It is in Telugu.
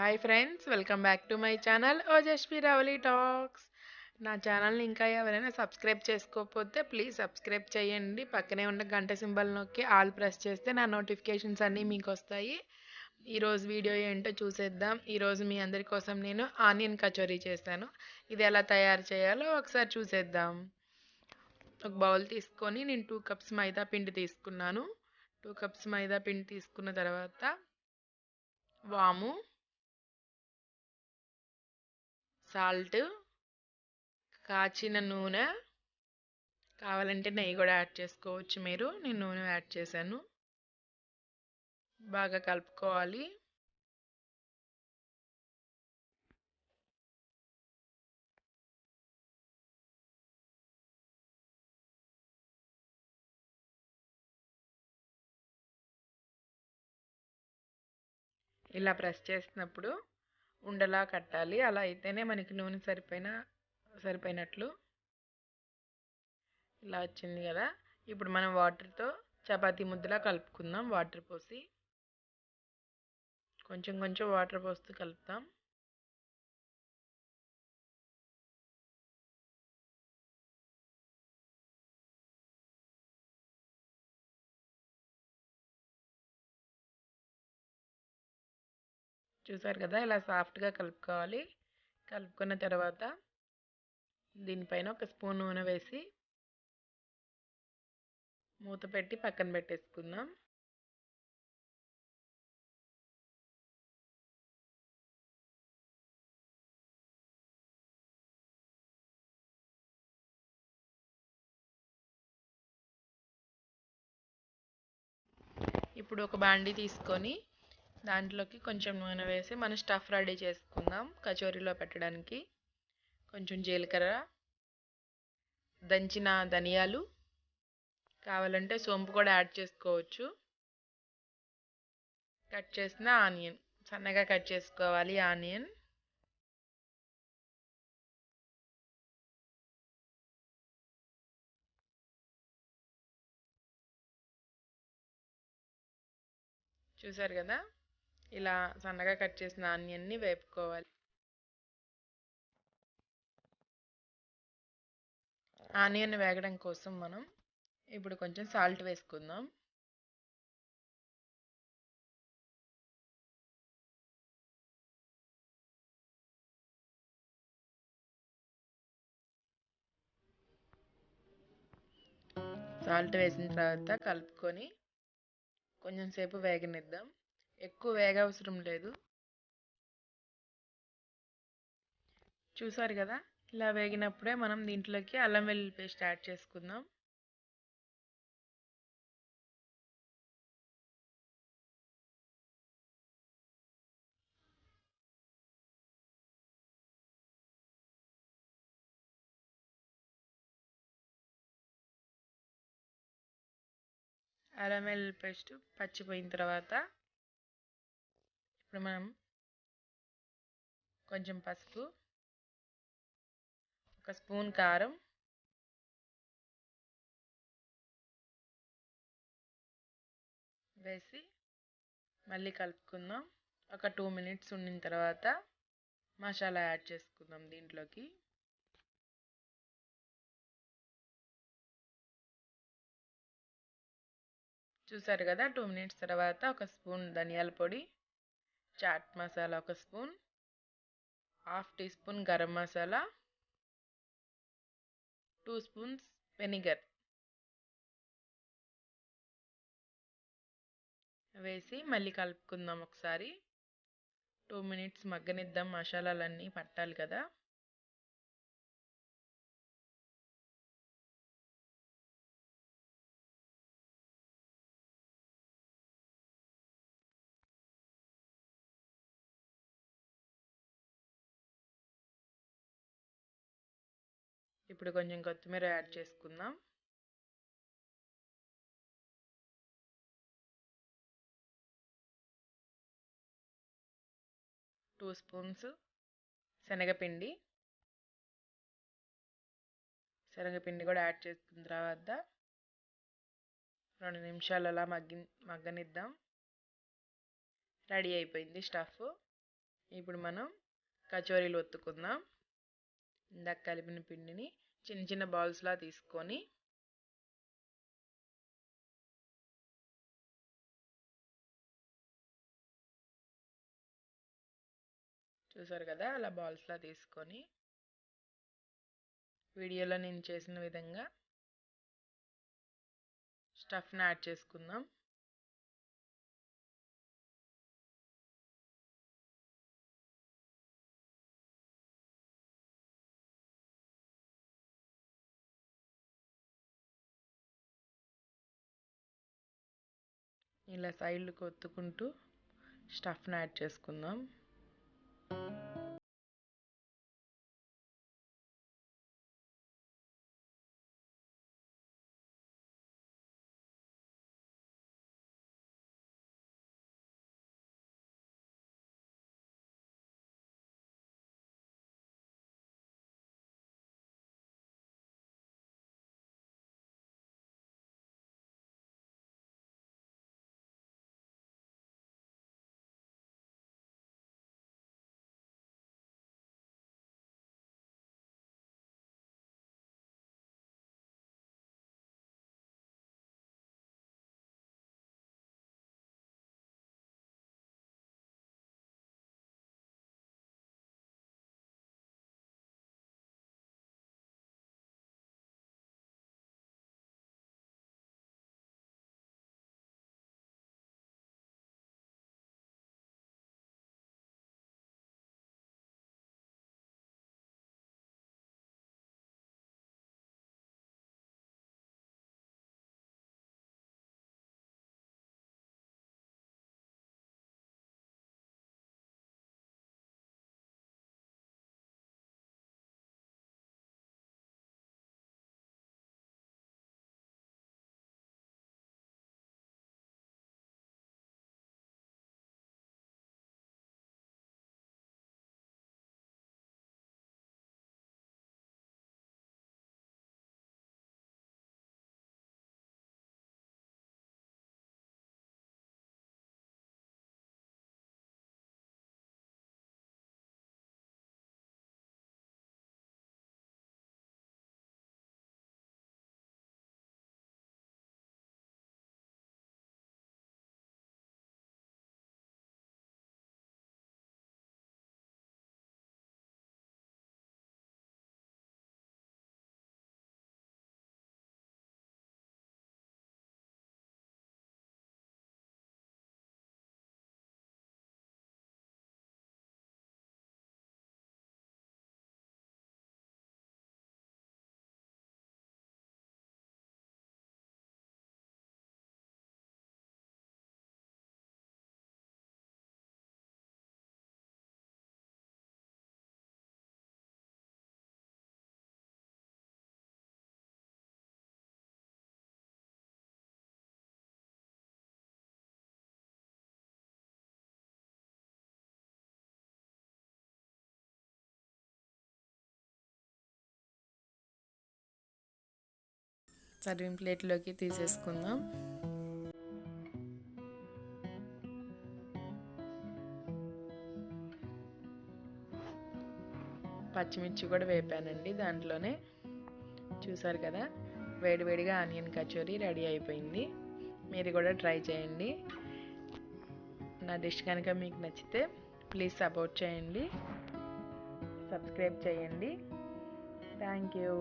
Hi friends, welcome back to my channel Ojaswi Ravali talks. నా ఛానల్ని ఇంకా ఎవరైనా సబ్స్క్రైబ్ చేసుకోకపోతే ప్లీజ్ సబ్స్క్రైబ్ చేయండి. పక్కనే ఉన్న గంట సింబల్ నొక్కి ఆల్ ప్రెస్ చేస్తే నా నోటిఫికేషన్స్ అన్నీ మీకు వస్తాయి. ఈరోజు వీడియో ఏంటో చూసేద్దాం. ఈరోజు మీ అందరి కోసం నేను ఆనియన్ కచోరీ చేశాను. ఇది ఎలా తయారు చేయాలో ఒకసారి చూసేద్దాం. ఒక బౌల్ తీసుకొని నేను 2 కప్స్ మైదా పిండి తీసుకున్నాను. 2 కప్స్ మైదా పిండి తీసుకున్న తర్వాత వాము, సాల్ట్, కాచిన నూనె, కావాలంటే నెయ్యి కూడా యాడ్ చేసుకోవచ్చు మీరు. నేను నూనె యాడ్ చేశాను. బాగా కలుపుకోవాలి. ఇలా ప్రెస్ చేసినప్పుడు ఉండలా కట్టాలి. అలా అయితేనే మనకి నూనె సరిపోయినట్లు. ఇలా వచ్చింది కదా. ఇప్పుడు మనం వాటర్తో చపాతీ ముద్దలా కలుపుకుందాం. వాటర్ పోసి కొంచెం కొంచెం వాటర్ పోస్తూ కలుపుతాం. చూసారు కదా, ఇలా సాఫ్ట్గా కలుపుకోవాలి. కలుపుకున్న తర్వాత దీనిపైన ఒక స్పూన్ నూనె వేసి మూత పెట్టి పక్కన పెట్టేసుకుందాం. ఇప్పుడు ఒక బాండీ తీసుకొని దాంట్లోకి కొంచెం నూనె వేసి మనం స్టఫ్ రెడీ చేసుకుందాం. కచోరీలో పెట్టడానికి కొంచెం జీలకర్ర, దంచిన ధనియాలు, కావాలంటే సోంపు కూడా యాడ్ చేసుకోవచ్చు. కట్ చేసిన ఆనియన్, సన్నగా కట్ చేసుకోవాలి ఆనియన్. చూసారు కదా, ఇలా సన్నగా కట్ చేసిన ఆనియన్ని వేపుకోవాలి. ఆనియన్ వేగడం కోసం మనం ఇప్పుడు కొంచెం సాల్ట్ వేసుకుందాం. సాల్ట్ వేసిన తర్వాత కలుపుకొని కొంచెం సేపు వేగనిద్దాం. ఎక్కువ వేగవసరం లేదు. చూసారు కదా, ఇలా వేగినప్పుడే మనం దీంట్లోకి అల్లం వెల్లుల్లి పేస్ట్ యాడ్ చేసుకుందాం. అల్లం వెల్లుల్లి పేస్ట్ పచ్చిపోయిన తర్వాత ఇప్పుడు మనం కొంచెం పసుపు, ఒక స్పూన్ కారం, వేసి మళ్ళీ కలుపుకుందాం. ఒక 2 మినిట్స్ ఉండిన తర్వాత మసాలా యాడ్ చేసుకుందాం దీంట్లోకి. చూసారు కదా, 2 మినిట్స్ తర్వాత ఒక స్పూన్ ధనియాల పొడి, చాట్ మసాలా ఒక spoon, half teaspoon garam masala, 2 spoons vinegar వేసి మళ్ళీ కలుపుకుందాం ఒకసారి. 2 మినిట్స్ మగ్గనిద్దాం, మసాలాలన్నీ పట్టాలి కదా. ఇప్పుడు కొంచెం కొత్తిమీర యాడ్ చేసుకుందాం. టూ స్పూన్స్ శనగపిండి కూడా యాడ్ చేసుకున్న తర్వాత 2 నిమిషాలు అలా మగ్గనిద్దాం. రెడీ అయిపోయింది స్టఫ్. ఇప్పుడు మనం కచోరీలు ఒత్తుకుందాం. ఇందాక కలిపిన పిండిని చిన్న చిన్న బాల్స్లా తీసుకొని చూసారు కదా, అలా బాల్స్లా తీసుకొని వీడియోలో నేను చేసిన విధంగా స్టఫ్ని యాడ్ చేసుకుందాం. ఇలా సైడ్లకు ఒత్తుకుంటూ స్టఫ్ని యాడ్ చేసుకుందాం. సర్వింగ్ ప్లేట్లోకి తీసేసుకుందాం. పచ్చిమిర్చి కూడా వేపానండి దాంట్లోనే. చూసారు కదా, వేడివేడిగా ఆనియన్ కచోరీ రెడీ అయిపోయింది. మీరు కూడా ట్రై చేయండి. నా డిష్ కనుక మీకు నచ్చితే ప్లీజ్ సపోర్ట్ చేయండి, సబ్స్క్రైబ్ చేయండి. Thank you.